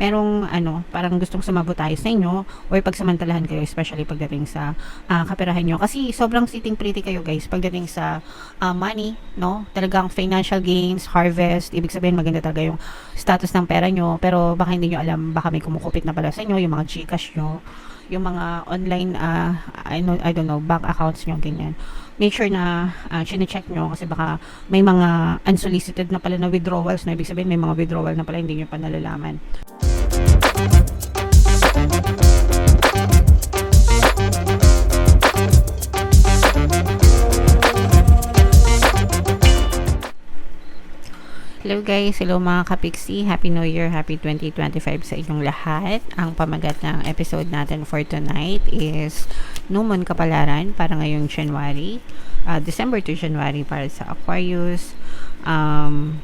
merong parang gustong sumabotahe sa inyo or pagsamantalahan kayo, especially pagdating sa kaperahan nyo. Kasi sobrang sitting pretty kayo guys pagdating sa money, no? Talagang financial gains, harvest, ibig sabihin maganda talaga yung status ng pera nyo, pero baka hindi nyo alam, baka may kumukupit na pala sa inyo, yung mga Gcash nyo, yung mga online, I don't know, bank accounts nyo, ganyan. Make sure na chine-check nyo kasi baka may mga unsolicited na pala na withdrawals na ibig sabihin may mga withdrawal na pala hindi nyo pa nalalaman. Hello guys, hello mga kapiksi, Happy New Year, Happy 2025 sa inyong lahat. Ang pamagat ng episode natin for tonight is New Moon Kapalaran para ngayong January, December to January para sa Aquarius, Sun,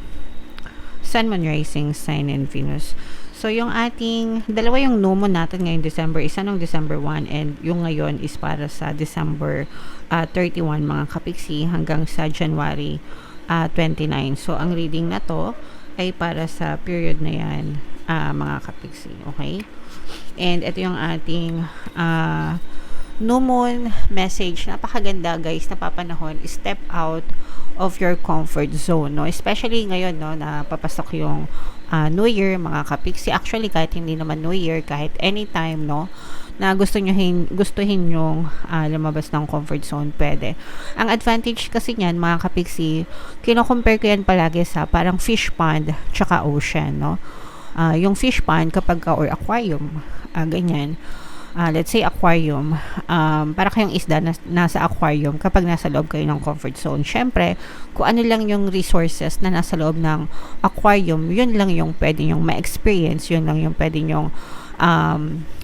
Moon, Rising, Sign, and Venus. So yung ating, dalawa yung New Moon natin ngayong December, isa nung December 1 and yung ngayon is para sa December 31 mga kapiksi hanggang sa January 29. So, ang reading na to ay para sa period na yan, mga kapiksi. Okay? And ito yung ating New Moon message. Napakaganda guys, napapanahon. Step out of your comfort zone. No? Especially ngayon, no, na papasok yung New Year, mga kapiksi. Actually, kahit hindi naman New Year, kahit anytime, no, na gustuhin yung lumabas ng comfort zone, pwede. Ang advantage kasi niyan, mga kapiksi, kino-compare ko yan palagi sa parang fish pond tsaka ocean, no? Yung fish pond kapag or aquarium, ganyan. Let's say aquarium, para kayong isda na nasa aquarium kapag nasa loob kayo ng comfort zone. Syempre, kung ano lang yung resources na nasa loob ng aquarium, yun lang yung pwede nyong ma-experience, yun lang yung pwede nyong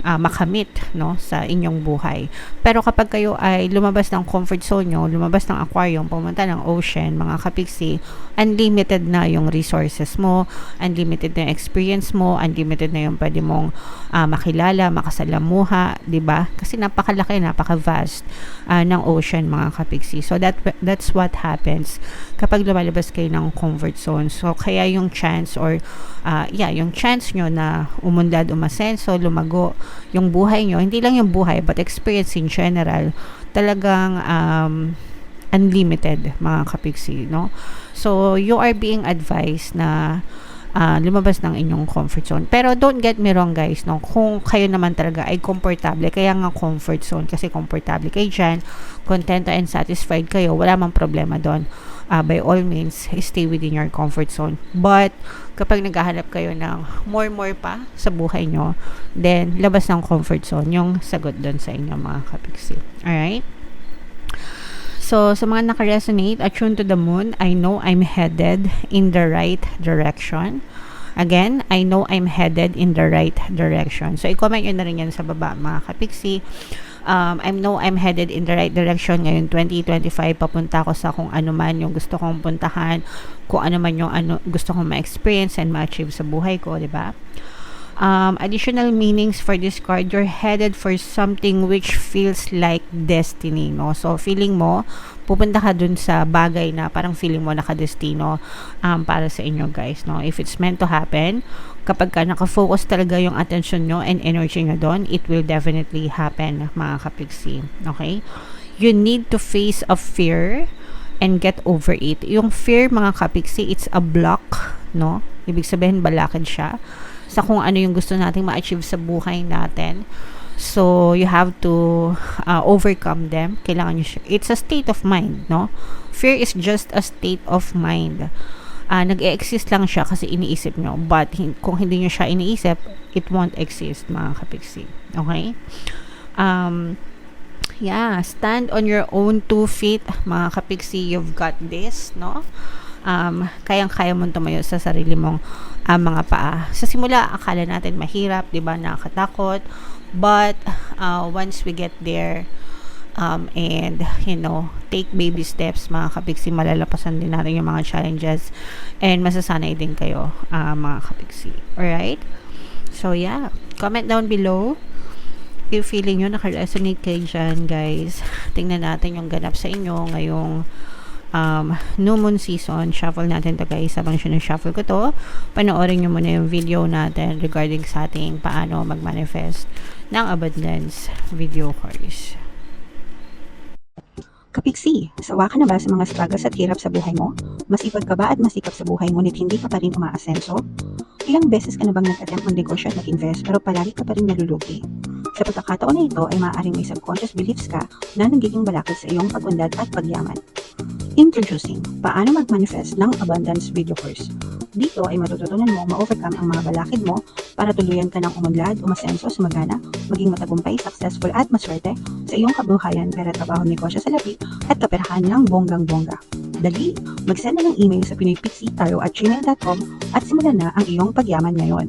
makamit, no, sa inyong buhay. Pero kapag kayo ay lumabas ng comfort zone nyo, lumabas ng aquarium, pumunta ng ocean, mga kapiksi, unlimited na yung resources mo, unlimited na yung experience mo, unlimited na yung pwede mong makilala, makasalamuha, di ba? Kasi napakalaki, napaka-vast ng ocean, mga kapiksi. So that's what happens kapag lumalabas kayo ng comfort zone. So kaya yung chance or yung chance nyo na umunlad, umasenso, lumago yung buhay nyo, hindi lang yung buhay but experience in general, talagang unlimited, mga kapiksi, no? So you are being advised na lumabas ng inyong comfort zone. Pero don't get me wrong guys, no? Kung kayo naman talaga ay komportable, kaya nga comfort zone kasi komportable kayo dyan, content and satisfied kayo, wala mang problema doon. By all means, stay within your comfort zone. But kapag naghahanap kayo ng more pa sa buhay nyo, then labas ng comfort zone yung sagot doon sa inyo, mga kapiksi. Alright? So, sa mga naka-resonate, attune to the moon, I know I'm headed in the right direction. Again, I know I'm headed in the right direction. So, i-comment nyo na rin yan sa baba, mga kapiksi. I know I'm headed in the right direction ngayon 2025. Papunta ako sa kung ano man yung gusto kong puntahan, kung ano man yung gusto kong ma-experience and ma-achieve sa buhay ko, di ba? Additional meanings for this card, you're headed for something which feels like destiny, no? So feeling mo pupunta ka dun sa bagay na parang feeling mo nakadestino para sa inyo guys, no? If it's meant to happen, kapag ka nakafocus talaga yung attention nyo and energy nyo doon, it will definitely happen, mga kapiksi. Okay? You need to face a fear and get over it. Yung fear, mga kapiksi, it's a block, no? Ibig sabihin balakid siya sa kung ano yung gusto nating ma-achieve sa buhay natin. So, you have to overcome them. Kailangan nyo siya. It's a state of mind, no? Fear is just a state of mind. Nag-e-exist lang siya kasi iniisip nyo. But, kung hindi nyo siya iniisip, it won't exist, mga kapiksi. Okay? Stand on your own 2 feet, mga kapiksi. You've got this, no? Kayang-kaya mong tumayo sa sarili mong mga paa. Sa simula, akala natin mahirap, di ba? Nakakatakot. But, once we get there, and, take baby steps, mga kapiksi, malalapasan din natin yung mga challenges and masasanay din kayo, mga kapiksi. Alright? So, comment down below if feeling nyo naka-resonate kayo dyan, guys. Tingnan natin yung ganap sa inyo ngayong new moon season. Shuffle natin to guys. Habang sinushuffle ko to, panoorin nyo muna yung video natin regarding sa ating paano mag-manifest ng abundance video course. Kapiksi, sawa ka na ba sa mga struggles at hirap sa buhay mo? Masipag ka ba at masikap sa buhay ngunit hindi ka pa rin umaasenso? Ilang beses ka na bang nag-attempt mag-negosyo at mag-invest pero palagi ka pa rin nalulugi? Sa pagkakataon na ito ay maaaring may subconscious beliefs ka na nagiging balakid sa iyong pag-unlad at pagyaman. Introducing, paano mag-manifest ng abundance video course. Dito ay matututunan mo ma-overcome ang mga balakid mo para tuluyan ka ng umunlad, umasenso, sumagana, maging matagumpay, successful at maswerte sa iyong kabuhayan, pera, trabaho, negosyo sa labi at kaperahan ng bonggang-bongga. Dali, mag-send na ng email sa pinoypixie@gmail.com at simulan na ang iyong pagyaman ngayon.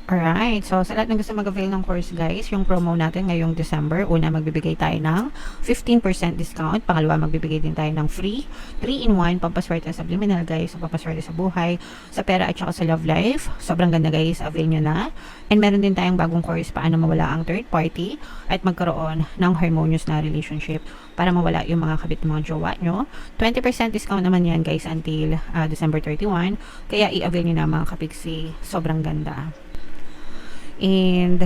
Alright, so sa lahat ng gusto mag-avail ng course guys, yung promo natin ngayong December, una magbibigay tayo ng 15% discount, pangalawa magbibigay din tayo ng free 3-in-1 pampaswerte sa subliminal guys, so pampaswerte sa buhay, sa pera at saka sa love life. Sobrang ganda guys, avail nyo na. And meron din tayong bagong course, paano mawala ang third party at magkaroon ng harmonious na relationship para mawala yung mga kabit ng mga jowa nyo. 20% discount naman yan guys until December 31, kaya i-avail nyo na mga kapiksi, sobrang ganda. And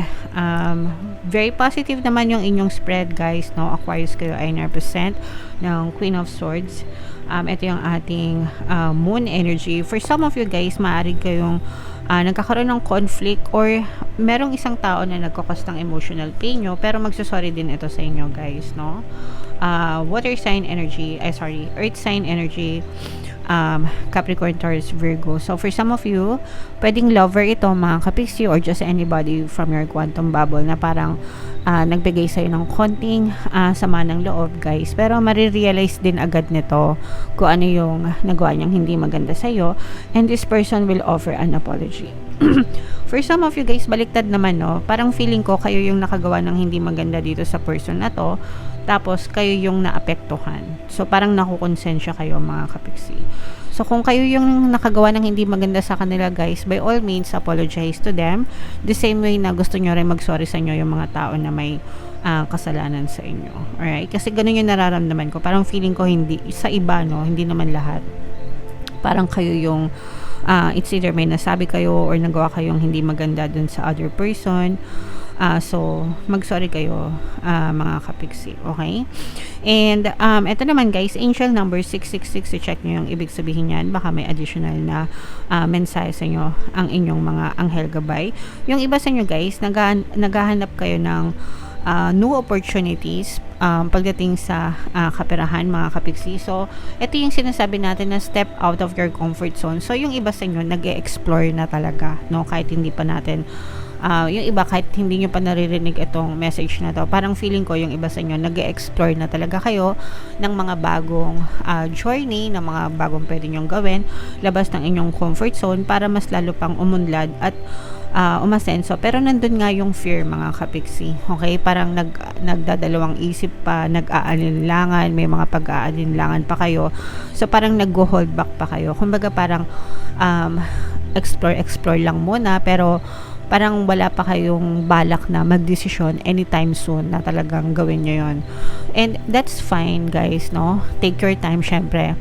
very positive naman yung inyong spread guys, no? Aquarius kayo ay represent ng Queen of Swords. Ito yung ating moon energy. For some of you guys, maaari kayong nagkakaroon ng conflict or merong isang tao na nagkakos ng emotional pain nyo, pero magsusorry din ito sa inyo guys, no? Water sign energy, earth sign energy, Capricorn, Taurus, Virgo. So for some of you, pwedeng lover ito mga kapiksi or just anybody from your quantum bubble na parang nagbigay sa'yo ng konting sama ng loob guys, pero marirealize din agad nito kung ano yung nagawa niyang hindi maganda sa'yo, and this person will offer an apology. For some of you guys, baliktad naman, no? Parang feeling ko kayo yung nakagawa ng hindi maganda dito sa person na to, tapos kayo yung naapektuhan. So parang nakukonsensya kayo mga kapiksi. So kung kayo yung nakagawa ng hindi maganda sa kanila guys, by all means apologize to them, the same way na gusto nyo rin mag-sorry sa inyo yung mga tao na may kasalanan sa inyo. Alright? Kasi ganun yung nararamdaman ko. Parang feeling ko hindi, sa iba, no? Hindi naman lahat. Parang kayo yung it's either may nasabi kayo or nagawa kayong hindi maganda dun sa other person. So, mag-sorry kayo, mga kapiksi. Okay? And, ito naman guys, angel number 666, i-check nyo yung ibig sabihin yan. Baka may additional na mensahe sa inyo ang inyong mga anghel gabay. Yung iba sa inyo guys, naghahanap kayo ng new opportunities pagdating sa kaperahan mga kapiksi. So, ito yung sinasabi natin na step out of your comfort zone. So, yung iba sa inyo nag-e-explore na talaga, no? Kahit hindi pa natin yung iba kahit hindi nyo pa naririnig itong message na to, parang feeling ko yung iba sa inyo nag-e-explore na talaga kayo ng mga bagong journey, ng mga bagong pwede nyong gawin labas ng inyong comfort zone para mas lalo pang umunlad at umasenso. Pero nandun nga yung fear mga kapiksi, okay? Parang nagdadalawang isip pa, nag-aalinlangan, may mga pag-aalinlangan pa kayo, so parang nag-hold back pa kayo. Kumbaga parang explore lang muna, pero parang wala pa kayong balak na magdesisyon anytime soon na talagang gawin nyo yun. And that's fine guys, no? Take your time, syempre.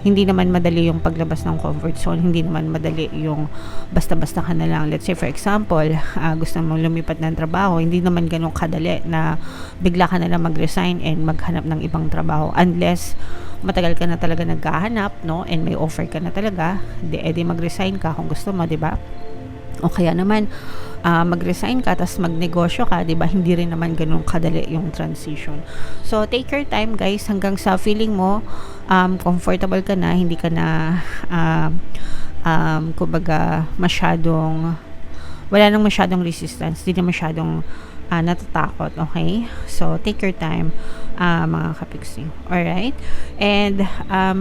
Hindi naman madali yung paglabas ng comfort zone. Hindi naman madali yung basta-basta ka na lang. Let's say for example, gusto mong lumipat ng trabaho, hindi naman ganun kadali na bigla ka na lang mag-resign and maghanap ng ibang trabaho. Unless matagal ka na talaga naghahanap, no? And may offer ka na talaga, edi mag-resign ka kung gusto mo, di ba? O kaya naman mag-resign ka tapos magnegosyo ka, 'di ba? Hindi rin naman ganoon kadali yung transition. So take your time guys, hanggang sa feeling mo comfortable ka na, hindi ka na kumbaga wala nang masyadong resistance, hindi na masyadong natatakot, okay? So take your time mga kapiksi. Alright? And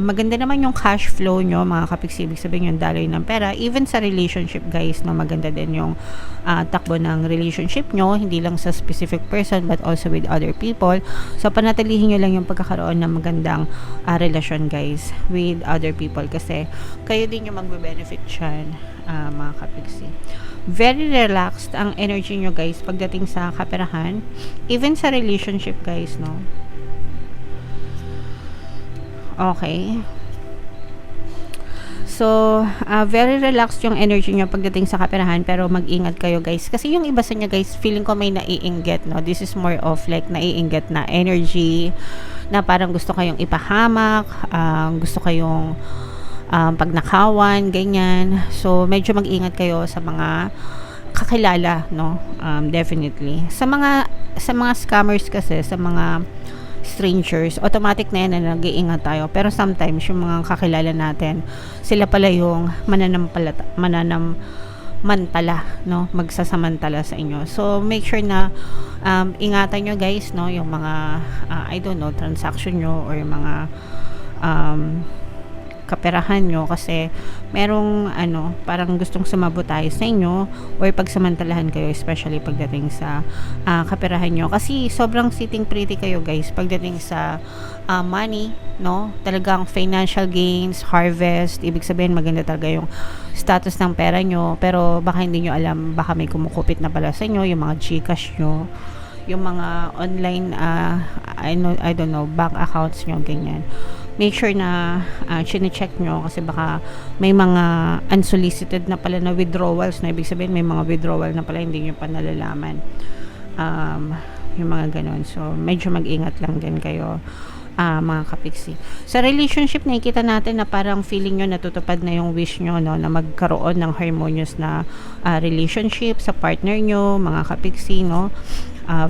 maganda naman yung cash flow nyo mga kapiksi, ibig sabihin yung daloy ng pera. Even sa relationship guys, no, maganda din yung takbo ng relationship nyo, hindi lang sa specific person but also with other people. So panatilihin nyo lang yung pagkakaroon ng magandang relasyon guys with other people, kasi kayo din yung magbe-benefit dyan mga kapiksi. Very relaxed ang energy nyo guys pagdating sa kaperahan, even sa relationship guys, no? Okay. So, very relaxed yung energy nyo pagdating sa kaperahan, pero mag-ingat kayo guys. Kasi yung iba sa inyo guys, feeling ko may naiinggit, no? This is more of like naiinggit na energy, na parang gusto kayong ipahamak, gusto kayong pagnakawan, ganyan. So, medyo mag-ingat kayo sa mga kakilala, no? Definitely. Sa mga scammers kasi, sa mga strangers, automatic na yan na nag-iingat tayo. Pero sometimes, yung mga kakilala natin, sila pala yung mananamantala, no? Magsasamantala sa inyo. So, make sure na ingatan nyo guys, no? Yung mga, I don't know, transaction nyo or yung mga kaperahan nyo, kasi merong parang gustong sumabotahe sa inyo or pagsamantalahan kayo, especially pagdating sa kaperahan nyo, kasi sobrang sitting pretty kayo guys pagdating sa money, no? Talagang financial gains, harvest, ibig sabihin maganda talaga yung status ng pera nyo, pero baka hindi nyo alam, baka may kumukupit na pala sa inyo, yung mga Gcash nyo, yung mga online I don't know, bank accounts nyo, ganyan. Make sure na chine-check nyo, kasi baka may mga unsolicited na pala na withdrawals, na ibig sabihin may mga withdrawal na pala hindi nyo pa nalalaman, yung mga ganun. So medyo mag-ingat lang din kayo, mga kapiksi. Sa relationship, nakikita natin na parang feeling nyo natutupad na yung wish nyo, no, na magkaroon ng harmonious na relationship sa partner nyo, mga kapiksi, no?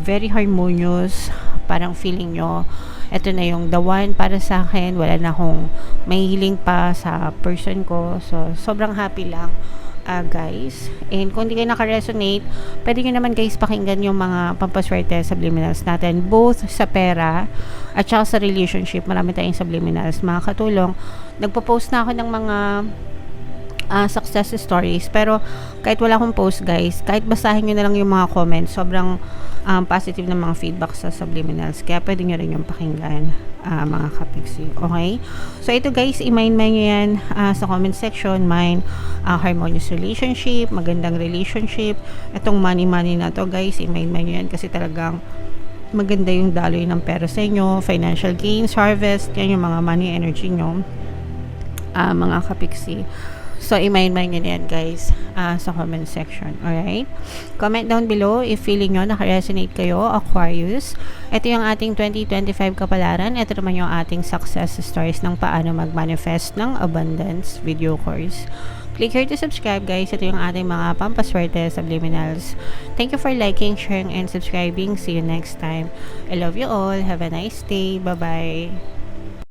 Very harmonious, parang feeling nyo eto na yung the one para sa akin, wala na akong mahihiling pa sa person ko. So sobrang happy lang, guys. And kung hindi kayo naka-resonate, pwede nyo naman guys pakinggan yung mga pampaswerte subliminals natin, both sa pera at saka sa relationship. Marami tayong subliminals, mga katulong. Nagpo-post na ako ng mga success stories, pero kahit wala akong post guys, kahit basahin nyo na lang yung mga comments, sobrang positive na mga feedback sa subliminals, kaya pwede nyo rin yung pakinggan, mga kapiksi. Okay? So ito guys, i-mind nyo yan sa comment section. Mine, harmonious relationship, magandang relationship. Itong money na to guys, i-mind nyo yan, kasi talagang maganda yung daloy ng pera sa inyo, financial gains, harvest, yan yung mga money energy nyo, mga kapiksi. So, i-mind nyo na yan guys, sa comment section. Alright? Comment down below if feeling nyo naka-resonate kayo, Aquarius. Ito yung ating 2025 kapalaran. Ito naman yung ating success stories ng paano mag-manifest ng abundance video course. Click here to subscribe guys. Ito yung ating mga pampaswerte subliminals. Thank you for liking, sharing, and subscribing. See you next time. I love you all. Have a nice day. Bye-bye.